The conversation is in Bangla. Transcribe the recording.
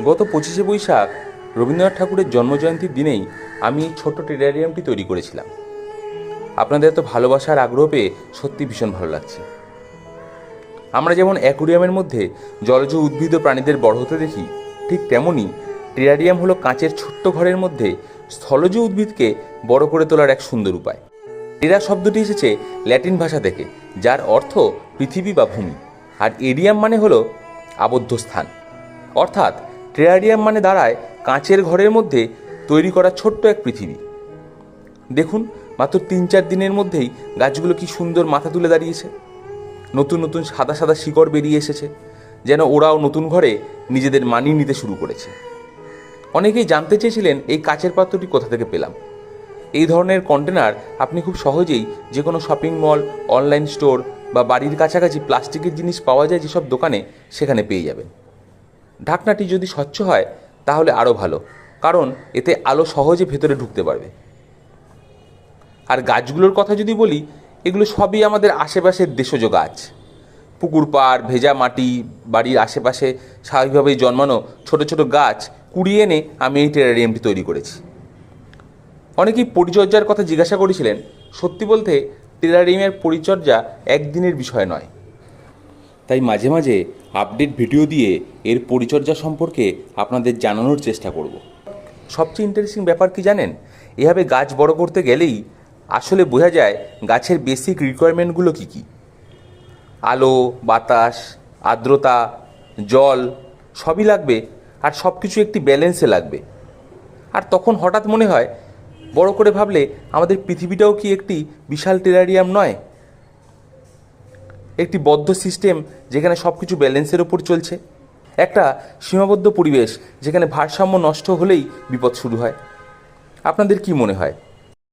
গত 25শে বৈশাখ রবীন্দ্রনাথ ঠাকুরের জন্মজয়ন্তীর দিনেই আমি এই ছোট্ট টেরারিয়ামটি তৈরি করেছিলাম। আপনাদের এত ভালোবাসার আগ্রহ পেয়ে সত্যি ভীষণ ভালো লাগছে। আমরা যেমন অ্যাকুরিয়ামের মধ্যে জলজ উদ্ভিদ ও প্রাণীদের বড় হতে দেখি, ঠিক তেমনই টেরারিয়াম হলো কাঁচের ছোট্ট ঘরের মধ্যে স্থলজ উদ্ভিদকে বড় করে তোলার এক সুন্দর উপায়। টেরা শব্দটি এসেছে ল্যাটিন ভাষা থেকে, যার অর্থ পৃথিবী বা ভূমি, আর এরিয়াম মানে হলো আবদ্ধ স্থান। অর্থাৎ টেরারিয়াম মানে দাঁড়ায় কাঁচের ঘরের মধ্যে তৈরি করা ছোট্ট এক পৃথিবী। দেখুন, মাত্র 3-4 দিনের মধ্যেই গাছগুলো কি সুন্দর মাথা তুলে দাঁড়িয়েছে। নতুন নতুন সাদা সাদা শিকড় বেরিয়ে এসেছে, যেন ওরাও নতুন ঘরে নিজেদের মানিয়ে নিতে শুরু করেছে। অনেকেই জানতে চেয়েছিলেন এই কাচের পাত্রটি কোথা থেকে পেলাম। এই ধরনের কন্টেনার আপনি খুব সহজেই যে কোনো শপিং মল, অনলাইন স্টোর বা বাড়ির কাছাকাছি প্লাস্টিকের জিনিস পাওয়া যায় যেসব দোকানে, সেখানে পেয়ে যাবেন। ঢাকনাটি যদি স্বচ্ছ হয় তাহলে আরও ভালো, কারণ এতে আলো সহজে ভেতরে ঢুকতে পারবে। আর গাছগুলোর কথা যদি বলি, এগুলো সবই আমাদের আশেপাশের দেশজ গাছ। পুকুর পাড়, ভেজা মাটি, বাড়ির আশেপাশে স্বাভাবিকভাবেই জন্মানো ছোট ছোট গাছ কুড়িয়ে এনে আমি এই টেরারিয়ামটি তৈরি করেছি। অনেকেই পরিচর্যার কথা জিজ্ঞাসা করেছিলেন। সত্যি বলতে টেরারিয়ামের পরিচর্যা একদিনের বিষয় নয়, তাই মাঝে মাঝে আপডেট ভিডিও দিয়ে এর পরিচর্যা সম্পর্কে আপনাদের জানানোর চেষ্টা করব। সবচেয়ে ইন্টারেস্টিং ব্যাপার কি জানেন? এভাবে গাছ বড় করতে গেলেই আসলে বোঝা যায় গাছের বেসিক রিকোয়ারমেন্টগুলো কী কী। আলো, বাতাস, আর্দ্রতা, জল সবই লাগবে, আর সব কিছু একটি ব্যালেন্সে লাগবে। আর তখন হঠাৎ মনে হয়, বড় করে ভাবলে আমাদের পৃথিবীটাও কি একটি বিশাল টেরারিয়াম নয়? একটি বদ্ধ সিস্টেম যেখানে সব কিছু ব্যালেন্সের ওপর চলছে। একটা সীমাবদ্ধ পরিবেশ যেখানে ভারসাম্য নষ্ট হলেই বিপদ শুরু হয়। আপনাদের কি মনে হয়,